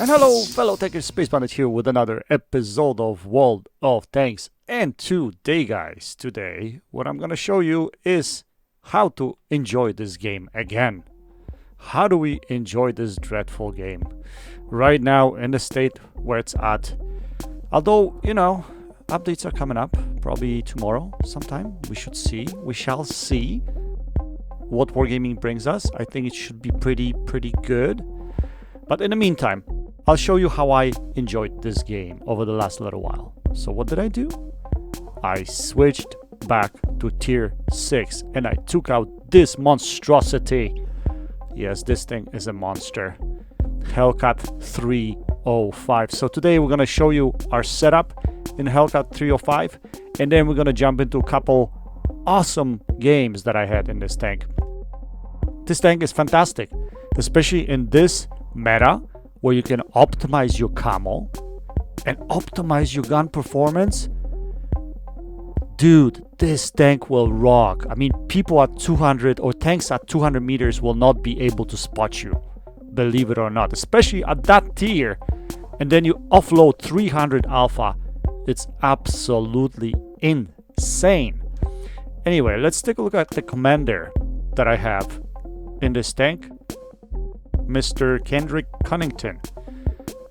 And hello, fellow Techers, Space Bandit here with another episode of World of Tanks. And today, what I'm gonna show you is how to enjoy this game again. How do we enjoy this dreadful game? Right now, in the state where it's at. Although, you know, updates are coming up, probably tomorrow sometime. We shall see what Wargaming brings us. I think it should be pretty good. But in the meantime, I'll show you how I enjoyed this game over the last little while. So what did I do? I switched back to tier 6 and I took out this monstrosity. Yes, this thing is a monster. Hellcat 305. So today we're going to show you our setup in Hellcat 305, and then we're going to jump into a couple awesome games that I had in this tank. This tank is fantastic, especially in this meta where you can optimize your camo and optimize your gun performance. Dude, this tank will rock. I mean, people at 200 or tanks at 200 meters will not be able to spot you, believe it or not, especially at that tier. And then you offload 300 alpha. It's absolutely insane. Anyway, let's take a look at the commander that I have in this tank, Mr. Kendrick Cunnington.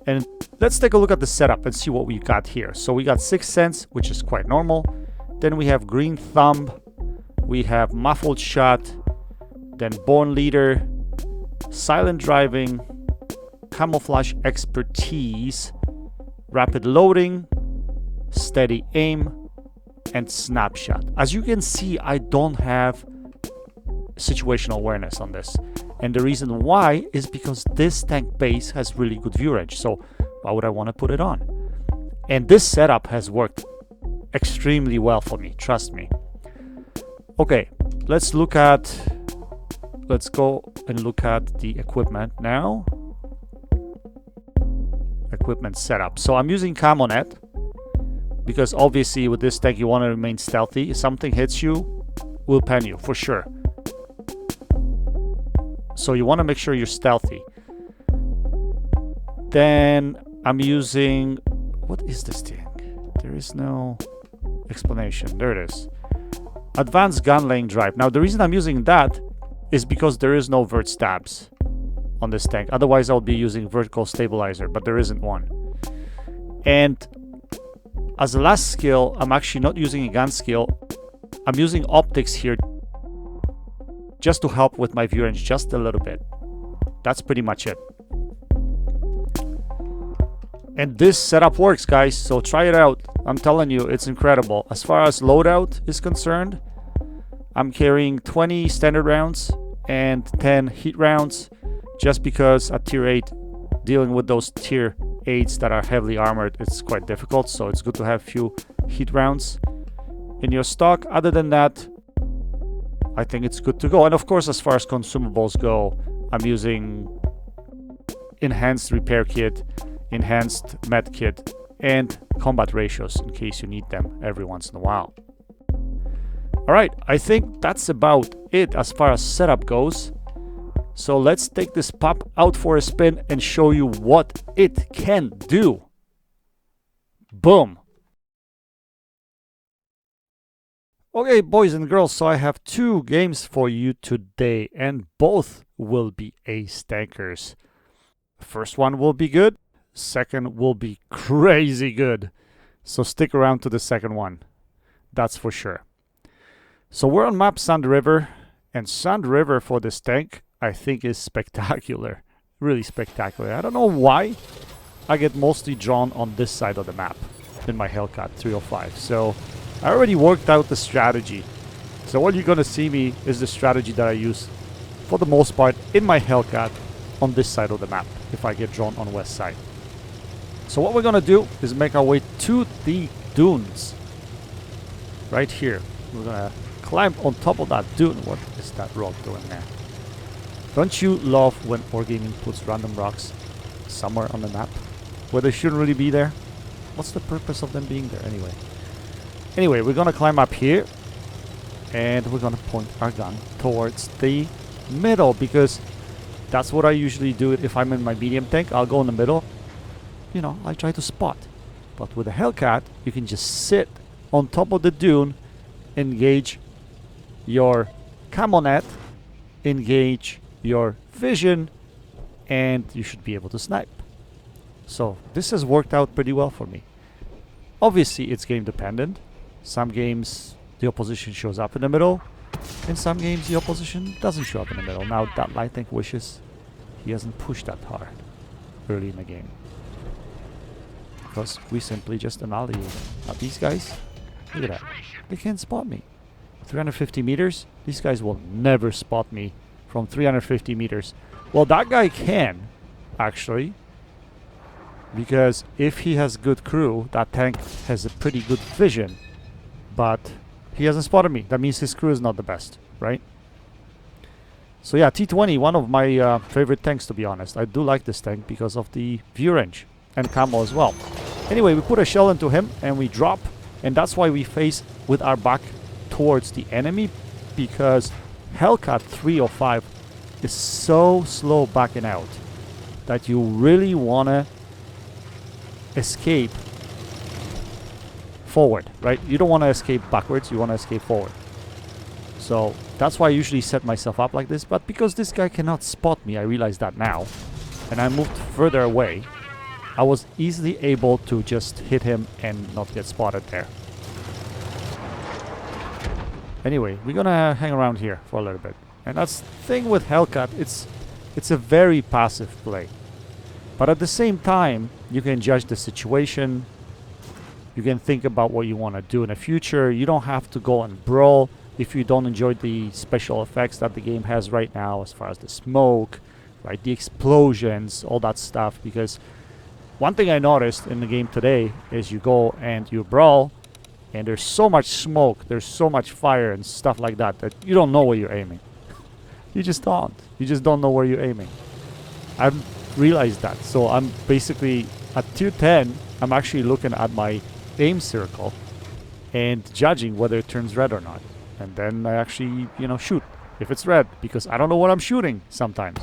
And let's take a look at the setup and see what we got here. So we got 6th Sense, which is quite normal. Then we have Green Thumb, we have Muffled Shot, then Born Leader, Silent Driving, Camouflage Expertise, Rapid Loading, Steady Aim, and Snapshot. As you can see, I don't have situational awareness on this. And the reason why is because this tank base has really good view range. So why would I want to put it on? And this setup has worked extremely well for me, trust me. Okay, let's go and look at the equipment now. Equipment setup. So I'm using Camo Net because obviously with this tank you want to remain stealthy. If something hits you, will pen you for sure. So you want to make sure you're stealthy. Then I'm using, what is this thing? There is no explanation. There it is. Advanced Gun Laying Drive. Now the reason I'm using that is because there is no vert stabs on this tank. Otherwise I would be using vertical stabilizer, but there isn't one. And as a last skill, I'm actually not using a gun skill. I'm using optics here just to help with my view range just a little bit. That's pretty much it. And this setup works, guys, so try it out. I'm telling you, it's incredible. As far as loadout is concerned, I'm carrying 20 standard rounds and 10 heat rounds, just because at tier 8, dealing with those tier 8s that are heavily armored, it's quite difficult, so it's good to have a few heat rounds in your stock. Other than that, I think it's good to go. And of course, as far as consumables go, I'm using enhanced repair kit, enhanced med kit, and combat ratios in case you need them every once in a while. Alright, I think that's about it as far as setup goes. So let's take this pup out for a spin and show you what it can do. Boom! Okay, boys and girls, so I have 2 games for you today, and both will be ace tankers. First one will be good, second will be crazy good. So stick around to the second one, that's for sure. So we're on map Sand River, and Sand River for this tank I think is spectacular, really spectacular. I don't know why I get mostly drawn on this side of the map in my Hellcat 305. So I already worked out the strategy. So what you're gonna see me is the strategy that I use for the most part in my Hellcat on this side of the map if I get drawn on west side. So what we're gonna do is make our way to the dunes. Right here. We're gonna climb on top of that dune. What is that rock doing there? Don't you love when Wargaming puts random rocks somewhere on the map where they shouldn't really be there? What's the purpose of them being there anyway? Anyway, we're gonna climb up here and we're gonna point our gun towards the middle because that's what I usually do if I'm in my medium tank. I'll go in the middle I try to spot. But with a Hellcat, you can just sit on top of the dune, engage your camo net, engage your vision, and you should be able to snipe. So this has worked out pretty well for me. Obviously, it's game dependent. Some games the opposition shows up in the middle. In some games the opposition doesn't show up in the middle. Now that Lightning wishes he hasn't pushed that hard early in the game, because we simply just annihilated. Now these guys, look at that. They can't spot me. 350 meters? These guys will never spot me from 350 meters. Well, that guy can, actually. Because if he has good crew, that tank has a pretty good vision. But he hasn't spotted me. That means his crew is not the best, right? So yeah, T20, one of my favorite tanks, to be honest. I do like this tank because of the view range and camo as well. Anyway, we put a shell into him and we drop. And that's why we face with our back towards the enemy, because Hellcat 305 is so slow backing out that you really want to escape forward, right? You don't want to escape backwards, you want to escape forward. So that's why I usually set myself up like this, but because this guy cannot spot me, I realize that now, and I moved further away, I was easily able to just hit him and not get spotted there. Anyway, we're gonna hang around here for a little bit. And that's the thing with Hellcat, it's a very passive play. But at the same time, you can judge the situation. You can think about what you want to do in the future. You don't have to go and brawl if you don't enjoy the special effects that the game has right now, as far as the smoke, right, the explosions, all that stuff. Because one thing I noticed in the game today is you go and you brawl, and there's so much smoke, there's so much fire and stuff like that, that you don't know where you're aiming. You just don't. You just don't know where you're aiming. I've realized that. So I'm basically at tier 10, I'm actually looking at my aim circle and judging whether it turns red or not. And then I actually, shoot if it's red, because I don't know what I'm shooting sometimes.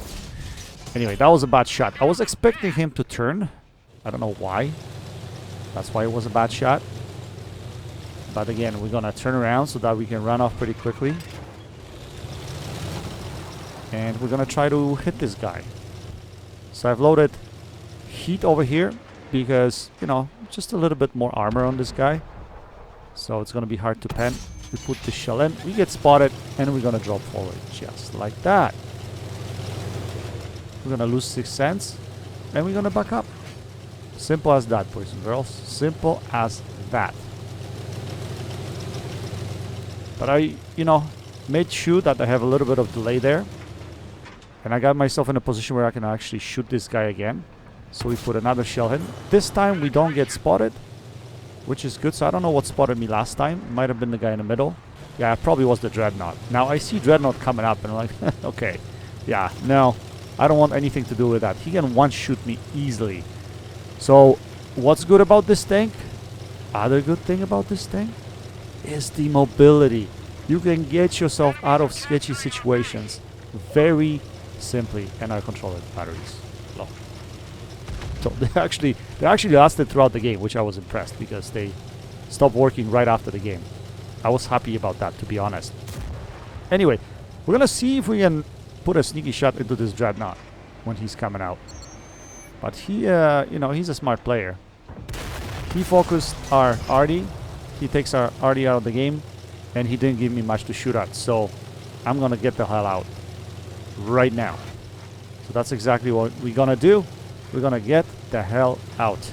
Anyway, that was a bad shot. I was expecting him to turn. I don't know why. That's why it was a bad shot. But again, we're gonna turn around so that we can run off pretty quickly. And we're gonna try to hit this guy. So I've loaded heat over here because, just a little bit more armor on this guy. So it's gonna be hard to pen. We put the shell in, we get spotted, and we're gonna drop forward just like that. We're gonna lose 6 cents, and we're gonna back up. Simple as that, boys and girls. Simple as that. But I, made sure that I have a little bit of delay there. And I got myself in a position where I can actually shoot this guy again. So we put another shell in. This time we don't get spotted, which is good. So I don't know what spotted me last time. Might have been the guy in the middle. Yeah, it probably was the Dreadnought. Now I see Dreadnought coming up and I'm like, okay. Yeah, no, I don't want anything to do with that. He can one-shoot me easily. So what's good about this tank? Other good thing about this tank is the mobility. You can get yourself out of sketchy situations very simply, and I control the batteries low. So they actually lasted throughout the game, which I was impressed, because they stopped working right after the game. I was happy about that, to be honest. Anyway, we're gonna see if we can put a sneaky shot into this Dreadnought when he's coming out. But he, he's a smart player. He focused our RD. He takes our RD out of the game, and he didn't give me much to shoot at. So I'm gonna get the hell out right now. So that's exactly what we're gonna do. We're gonna get the hell out.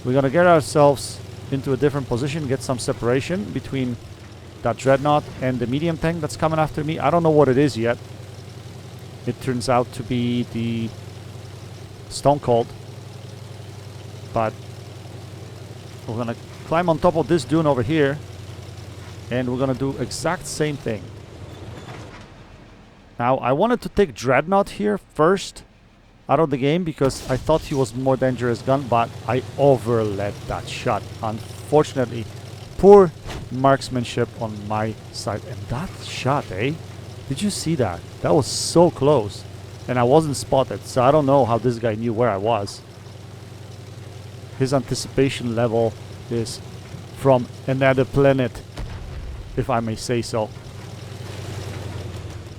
We're gonna get ourselves into a different position, get some separation between that Dreadnought and the medium tank that's coming after me. I don't know what it is yet. It turns out to be the Stone Cold. But we're gonna climb on top of this dune over here, and we're gonna do exact same thing. Now I wanted to take Dreadnought here first out of the game because I thought he was more dangerous gun, but I overled that shot. Unfortunately, poor marksmanship on my side. And that shot, did you see that? That was so close, and I wasn't spotted, so I don't know how this guy knew where I was. his anticipation level is from another planet, if I may say so.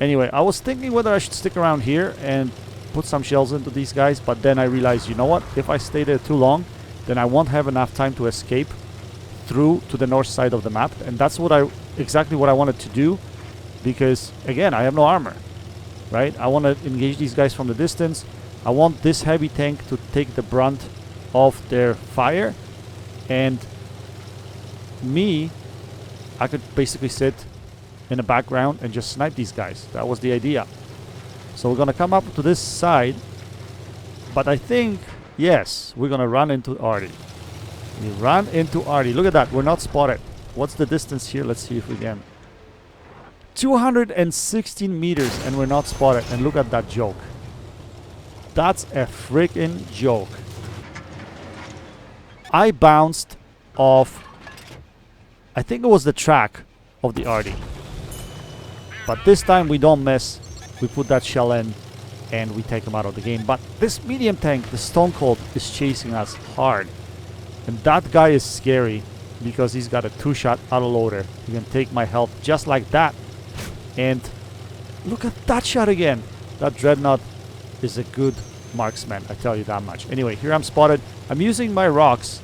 Anyway, I was thinking whether I should stick around here and put some shells into these guys, but then I realized, you know what? If I stay there too long, then I won't have enough time to escape through to the north side of the map, and that's exactly what I wanted to do, because again, I have no armor, right? I want to engage these guys from the distance. I want this heavy tank to take the brunt of their fire, and me, I could basically sit in the background and just snipe these guys. That was the idea. So we're gonna come up to this side, but I think, yes, we're gonna run into Artie. We run into Artie. Look at that, we're not spotted. What's the distance here? Let's see if we can. 216 meters and we're not spotted. And look at that joke. That's a freaking joke. I bounced off, I think it was the track of the Artie. But this time we don't miss. We put that shell in and we take him out of the game. But this medium tank, the Stone Cold, is chasing us hard. And that guy is scary because he's got a 2-shot autoloader. He can take my health just like that. And look at that shot again. That Dreadnought is a good marksman, I tell you that much. Anyway, here I'm spotted. I'm using my rocks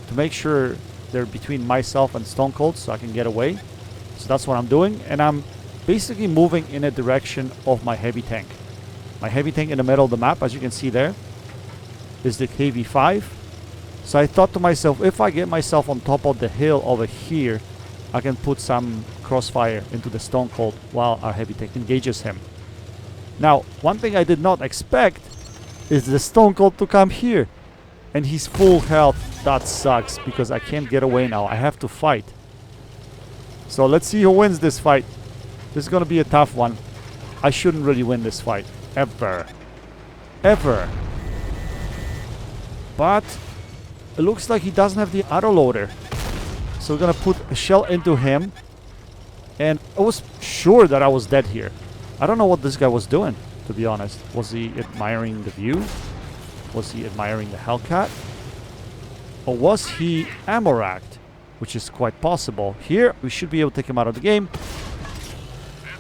to make sure they're between myself and Stone Cold so I can get away. So that's what I'm doing. And I'm basically moving in a direction of my heavy tank. My heavy tank in the middle of the map, as you can see there, is the KV-5. So I thought to myself, if I get myself on top of the hill over here, I can put some crossfire into the Stone Cold while our heavy tank engages him. Now, one thing I did not expect is the Stone Cold to come here. And he's full health. That sucks because I can't get away now. I have to fight. So let's see who wins this fight. This is going to be a tough one. I shouldn't really win this fight. Ever. Ever. But it looks like he doesn't have the autoloader. So we're going to put a shell into him. And I was sure that I was dead here. I don't know what this guy was doing, to be honest. Was he admiring the view? Was he admiring the Hellcat? Or was he ammo-racked? Which is quite possible. Here, we should be able to take him out of the game.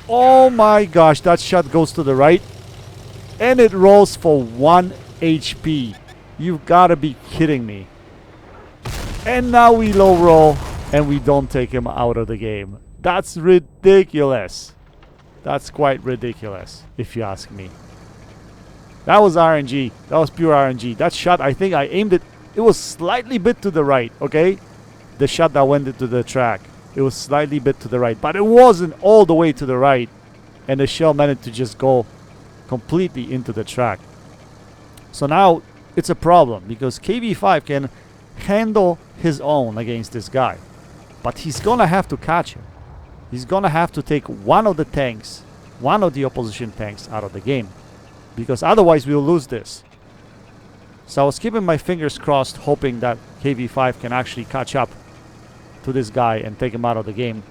Oh my gosh, that shot goes to the right. And it rolls for 1 HP. You've got to be kidding me. And now we low roll and we don't take him out of the game. That's ridiculous. That's quite ridiculous, if you ask me. That was RNG. That was pure RNG. That shot, I think I aimed it. It was slightly bit to the right, okay? The shot that went into the track. It was slightly bit to the right. But it wasn't all the way to the right. And the shell managed to just go completely into the track. So now it's a problem. Because KV-5 can handle his own against this guy. But he's going to have to catch him. He's going to have to take one of the tanks. One of the opposition tanks out of the game. Because otherwise we'll lose this. So I was keeping my fingers crossed, hoping that KV-5 can actually catch up to this guy and take him out of the game.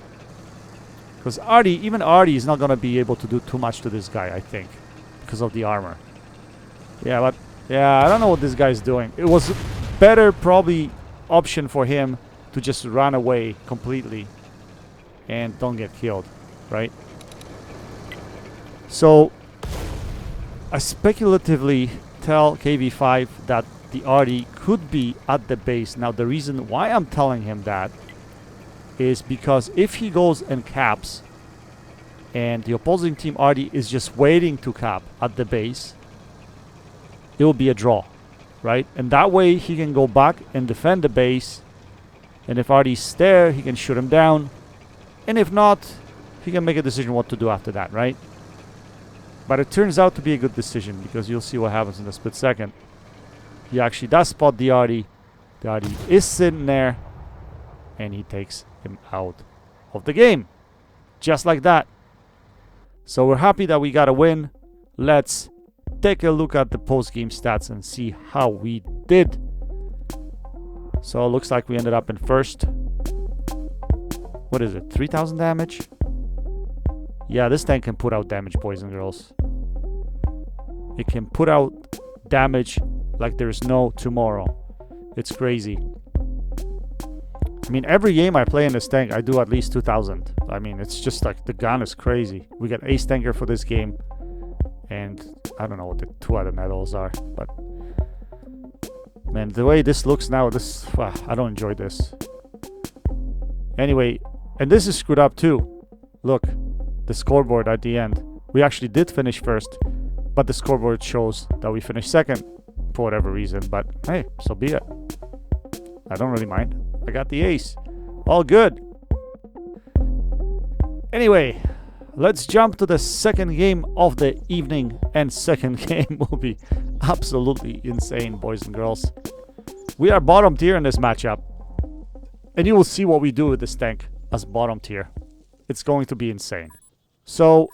Because even Artie is not going to be able to do too much to this guy, I think. Because of the armor. Yeah, but yeah, I don't know what this guy is doing. It was a better probably option for him to just run away completely. And don't get killed, right? So I speculatively tell KV-5 that the Artie could be at the base. Now the reason why I'm telling him that is because if he goes and caps and the opposing team Artie is just waiting to cap at the base, it will be a draw, right? And that way he can go back and defend the base, and if Artie's there, he can shoot him down, and if not, he can make a decision what to do after that, right? But it turns out to be a good decision because you'll see what happens in a split second. He actually does spot the Artie. The Artie is sitting there. And he takes him out of the game. Just like that. So we're happy that we got a win. Let's take a look at the post-game stats and see how we did. So it looks like we ended up in first. What is it? 3,000 damage? Yeah, this tank can put out damage, boys and girls. It can put out damage like there's no tomorrow. It's crazy. I mean, every game I play in this tank, I do at least 2,000. I mean, it's just like the gun is crazy. We got ace tanker for this game. And I don't know what the 2 other medals are. But, man, the way this looks now, I don't enjoy this. Anyway, and this is screwed up too. Look, the scoreboard at the end. We actually did finish first, but the scoreboard shows that we finished second for whatever reason. But hey, so be it. I don't really mind. I got the ace. All good. Anyway, let's jump to the second game of the evening. And second game will be absolutely insane, boys and girls. We are bottom tier in this matchup. And you will see what we do with this tank as bottom tier. It's going to be insane. So,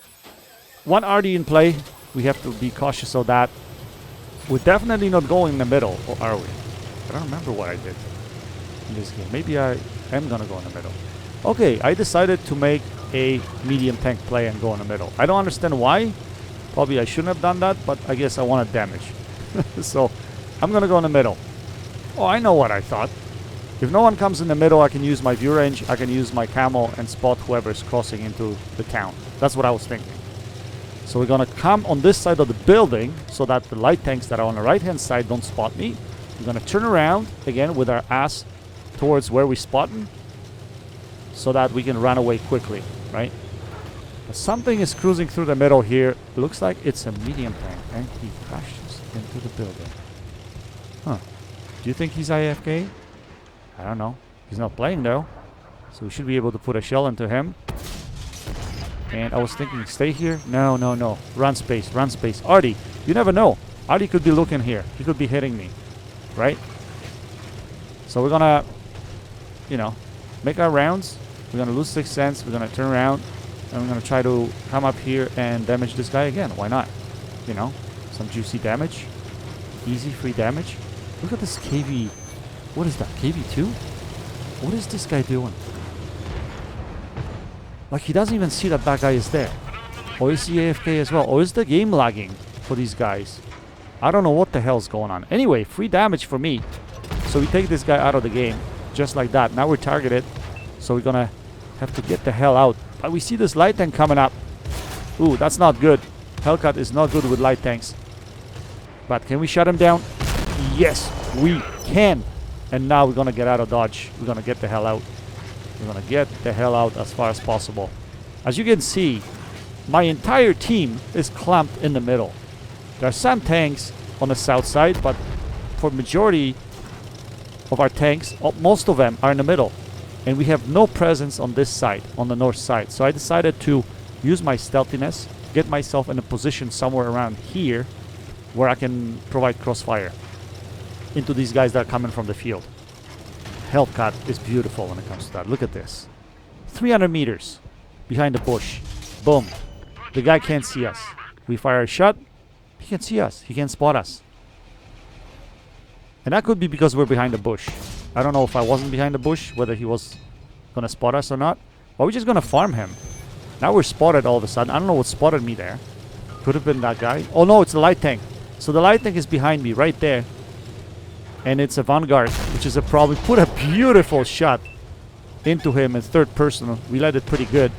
one RD in play. We have to be cautious of that. We're definitely not going in the middle, or are we? I don't remember what I did in this game. Maybe I am going to go in the middle. Okay, I decided to make a medium tank play and go in the middle. I don't understand why. Probably I shouldn't have done that, but I guess I wanted damage. So, I'm going to go in the middle. Oh, I know what I thought. If no one comes in the middle, I can use my view range, I can use my camo and spot whoever's crossing into the town. That's what I was thinking. So we're gonna come on this side of the building so that the light tanks that are on the right hand side don't spot me. We're gonna turn around again with our ass towards where we spotting so that we can run away quickly, right? But something is cruising through the middle here. It looks like it's a medium tank and he crashes into the building. Huh. Do you think he's AFK? I don't know. He's not playing though. So we should be able to put a shell into him. And I was thinking, stay here? No, no, no. Run space, run space. Artie, you never know. Artie could be looking here. He could be hitting me. Right? So we're gonna, you know, make our rounds. We're gonna lose 6 cents. We're gonna turn around. And we're gonna try to come up here and damage this guy again. Why not? You know, some juicy damage. Easy, free damage. Look at this KV. What is that? KV2? What is this guy doing? Like, he doesn't even see that that guy is there. Or is he AFK as well? Or is the game lagging for these guys? I don't know what the hell's going on. Anyway, free damage for me. So we take this guy out of the game. Just like that. Now we're targeted. So we're gonna have to get the hell out. But we see this light tank coming up. Ooh, that's not good. Hellcat is not good with light tanks. But can we shut him down? Yes, we can. And now we're gonna get out of dodge. We're gonna get the hell out. We're gonna get the hell out as far as possible. As you can see, my entire team is clumped in the middle. There are some tanks on the south side, but for majority of our tanks, most of them are in the middle. And we have no presence on this side, on the north side. So I decided to use my stealthiness, get myself in a position somewhere around here where I can provide crossfire into these guys that are coming from the field. Hellcat is beautiful when it comes to that. Look at this. 300 meters behind the bush. Boom. The guy can't see us. We fire a shot. He can see us. He can spot us. And that could be because we're behind the bush. I don't know if I wasn't behind the bush, whether he was going to spot us or not. But we're just going to farm him. Now we're spotted all of a sudden. I don't know what spotted me there. Could have been that guy. Oh no, it's the light tank. So the light tank is behind me right there. And it's a Vanguard, which is a problem. Put a beautiful shot into him in third person. We let it pretty good.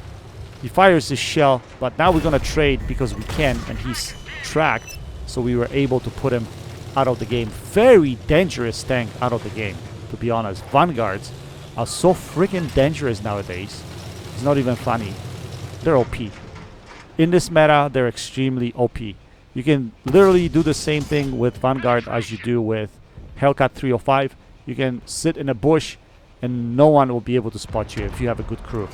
He fires his shell, but now we're going to trade because we can, and he's tracked. So we were able to put him out of the game. Very dangerous tank out of the game, to be honest. Vanguards are so freaking dangerous nowadays. It's not even funny. They're OP. In this meta, they're extremely OP. You can literally do the same thing with Vanguard as you do with Hellcat 305. You can sit in a bush and no one will be able to spot you if you have a good crew.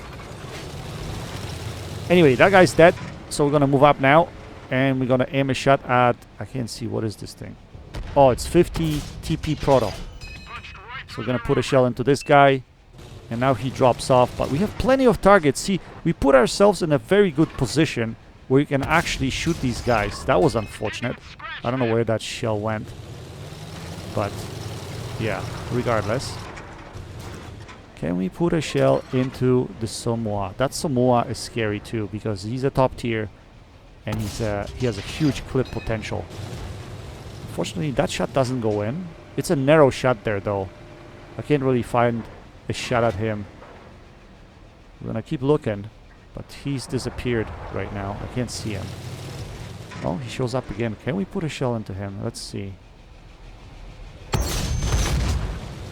Anyway, that guy's dead. So we're going to move up now. And we're going to aim a shot at... I can't see. What is this thing? Oh, it's 50 TP Proto. So we're going to put a shell into this guy. And now he drops off. But we have plenty of targets. See, we put ourselves in a very good position where you can actually shoot these guys. That was unfortunate. I don't know where that shell went. But, yeah, regardless. Can we put a shell into the Samoa? That Samoa is scary too because he's a top tier and he has a huge clip potential. Unfortunately, that shot doesn't go in. It's a narrow shot there, though. I can't really find a shot at him. I'm gonna keep looking, but he's disappeared right now. I can't see him. Oh, he shows up again. Can we put a shell into him? Let's see.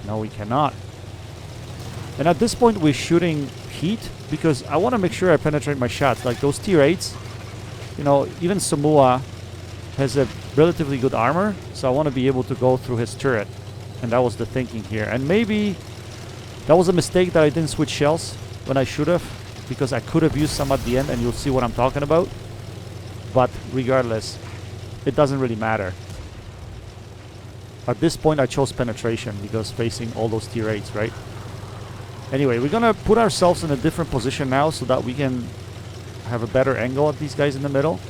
No, we cannot. And at this point, we're shooting heat because I want to make sure I penetrate my shots. Like those tier 8s, you know, even Samua has a relatively good armor, so I want to be able to go through his turret. And that was the thinking here. And maybe that was a mistake that I didn't switch shells when I should have, because I could have used some at the end, and you'll see what I'm talking about. But regardless, it doesn't really matter. At this point, I chose penetration because facing all those tier 8s, right? Anyway, we're gonna put ourselves in a different position now so that we can have a better angle at these guys in the middle.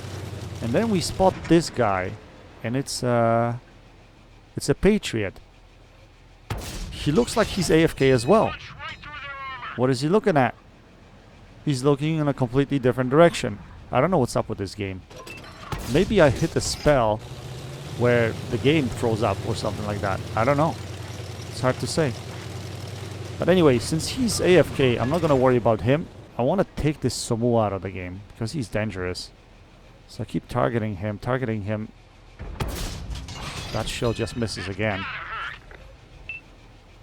And then we spot this guy, and it's a Patriot. He looks like he's AFK as well. What is he looking at? He's looking in a completely different direction. I don't know what's up with this game. Maybe I hit a spell where the game froze up or something like that. I don't know. It's hard to say. But anyway, since he's AFK, I'm not going to worry about him. I want to take this Somu out of the game because he's dangerous. So I keep targeting him. That shell just misses again.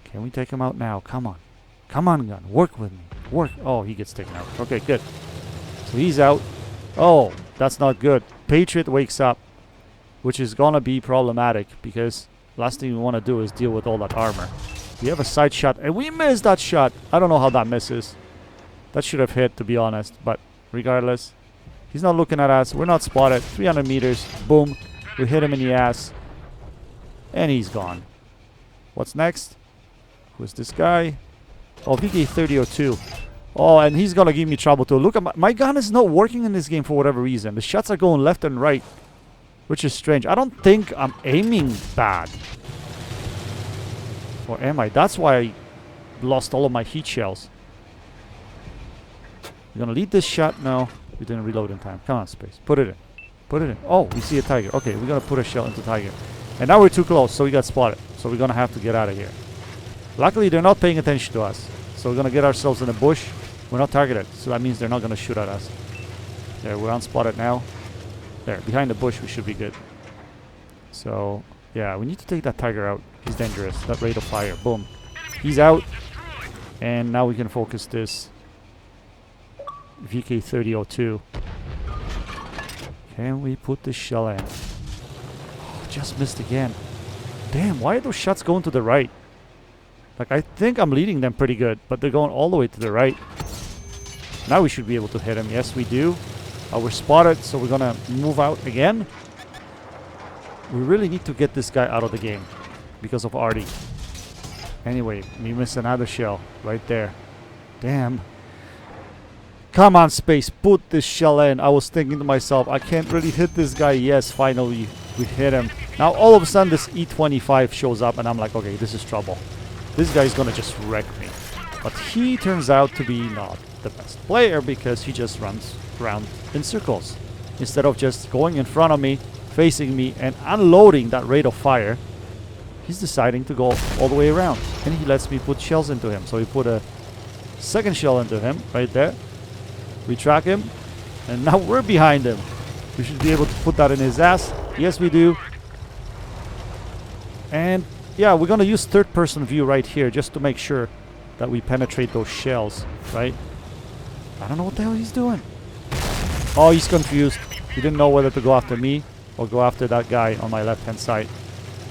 Can we take him out now? Come on. Come on, gun. Work with me. Work. Oh, he gets taken out. Okay, good. So he's out. Oh, that's not good. Patriot wakes up, which is going to be problematic because last thing we want to do is deal with all that armor. We have a side shot, and we missed that shot. I don't know how that misses. That should have hit, to be honest. But regardless, he's not looking at us. We're not spotted. 300 meters. Boom. We hit him in the ass. And he's gone. What's next? Who's this guy? Oh, VK3002. Oh, and he's going to give me trouble too. Look, at my gun is not working in this game for whatever reason. The shots are going left and right, which is strange. I don't think I'm aiming bad. Or am I? That's why I lost all of my heat shells. You're going to lead this shot? No, we didn't reload in time. Come on, Space. Put it in. Put it in. Oh, we see a tiger. Okay, we're going to put a shell into tiger. And now we're too close, so we got spotted. So we're going to have to get out of here. Luckily, they're not paying attention to us. So we're going to get ourselves in a bush. We're not targeted, so that means they're not going to shoot at us. There, we're unspotted now. There, behind the bush, we should be good. So, yeah, we need to take that tiger out. He's dangerous. That rate of fire. Boom. He's out. And now we can focus this VK3002. Can we put this shell in? Oh, just missed again. Damn, why are those shots going to the right? Like, I think I'm leading them pretty good, but they're going all the way to the right. Now we should be able to hit him. Yes, we do. We're spotted, so we're going to move out again. We really need to get this guy out of the game because of Artie. Anyway, we missed another shell right there. Damn. Come on, Space. Put this shell in. I was thinking to myself, I can't really hit this guy. Yes, finally, we hit him. Now, all of a sudden, this E25 shows up, and I'm like, okay, this is trouble. This guy's going to just wreck me. But he turns out to be not the best player because he just runs around in circles. Instead of just going in front of me, facing me, and unloading that rate of fire, he's deciding to go all the way around. And he lets me put shells into him. So we put a second shell into him right there. We track him, and now we're behind him. We should be able to put that in his ass. Yes, we do. And yeah, we're going to use third-person view right here just to make sure that we penetrate those shells, right? I don't know what the hell he's doing. Oh, he's confused. He didn't know whether to go after me or go after that guy on my left-hand side.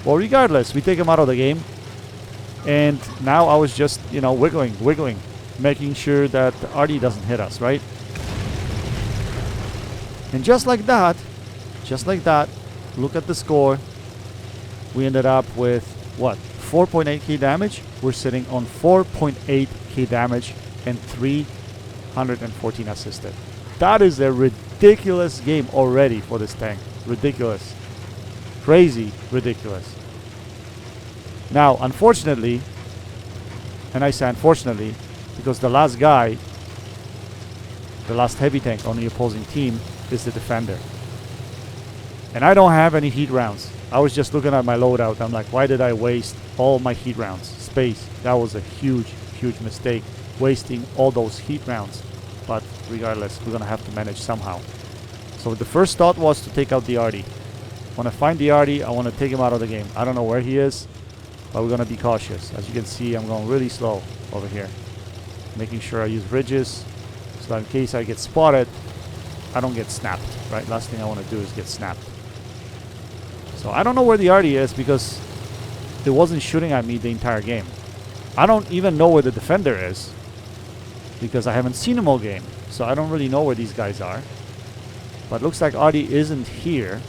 Well, regardless, we take him out of the game. And now I was just, you know, wiggling, making sure that Artie doesn't hit us, right? And just like that, look at the score. We ended up with, what, 4.8k damage? We're sitting on 4.8k damage and 314 assisted. That is a ridiculous game already for this tank. Ridiculous. Crazy ridiculous. Now, unfortunately, and I say unfortunately, because the last guy, the last heavy tank on the opposing team is the defender. And I don't have any heat rounds. I was just looking at my loadout. I'm like, why did I waste all my heat rounds? Space. That was a huge, huge mistake. Wasting all those heat rounds. But regardless, we're going to have to manage somehow. So the first thought was to take out the Artie. When I find the Artie, I want to take him out of the game. I don't know where he is, but we're going to be cautious. As you can see, I'm going really slow over here. Making sure I use ridges, so that in case I get spotted, I don't get snapped, right? Last thing I want to do is get snapped. So I don't know where the Artie is because it wasn't shooting at me the entire game. I don't even know where the defender is because I haven't seen him all game. So I don't really know where these guys are. But looks like Artie isn't here.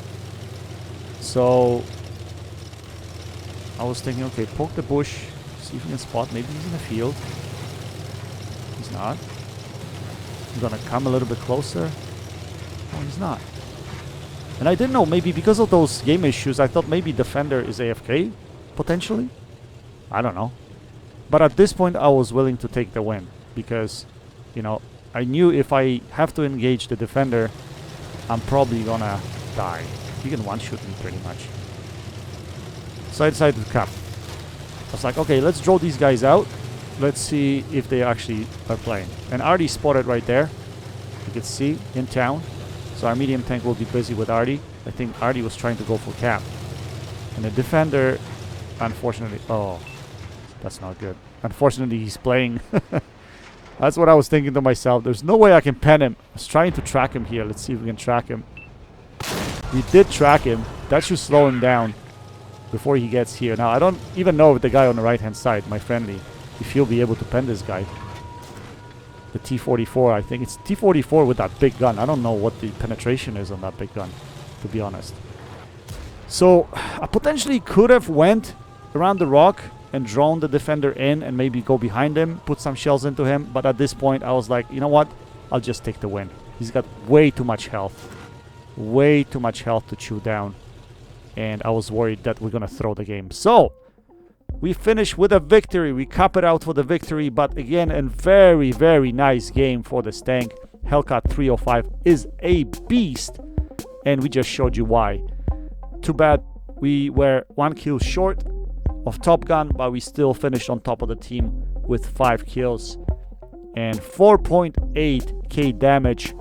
So I was thinking, okay, poke the bush, see if we can spot. Maybe he's in the field. He's not. I'm gonna come a little bit closer. Oh, he's not. And I didn't know, maybe because of those game issues, I thought maybe defender is AFK, potentially. I don't know. But at this point, I was willing to take the win because, you know, I knew if I have to engage the defender, I'm probably gonna die. He can one-shoot me pretty much. So I decided to come. I was like, okay, let's draw these guys out. Let's see if they actually are playing. And Artie spotted right there. You can see in town. So our medium tank will be busy with Artie. I think Artie was trying to go for cap. And the defender, unfortunately... Oh, that's not good. Unfortunately, he's playing. That's what I was thinking to myself. There's no way I can pen him. I was trying to track him here. Let's see if we can track him. We did track him. That should slow him down before he gets here. Now, I don't even know if the guy on the right-hand side, my friendly, if he'll be able to pen this guy. The T-44, I think. It's T-44 with that big gun. I don't know what the penetration is on that big gun, to be honest. So, I potentially could have went around the rock and drawn the defender in and maybe go behind him, put some shells into him. But at this point, I was like, you know what? I'll just take the win. He's got way too much health. Way too much health to chew down. And I was worried that we're going to throw the game. So, we finish with a victory. We cap it out for the victory. But again, a very, very nice game for this tank. Hellcat 305 is a beast. And we just showed you why. Too bad we were 1 kill short of Top Gun, but we still finished on top of the team with 5 kills and 4.8k damage,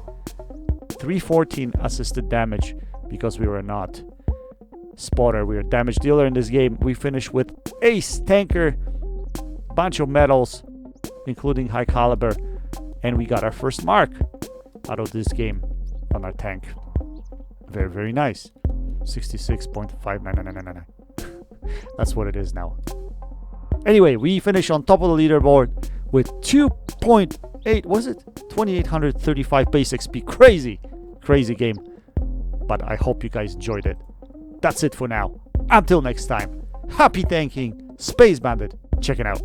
314 assisted damage because we were not spotter. We were damage dealer in this game. We finished with ace tanker, bunch of medals, including high caliber, and we got our first mark out of this game on our tank. Very, very nice. 66.59999. That's what it is now. Anyway, we finish on top of the leaderboard with 2.8, was it? 2835 base XP. Crazy, crazy game. But I hope you guys enjoyed it. That's it for now. Until next time. Happy tanking. Space Bandit. Check it out.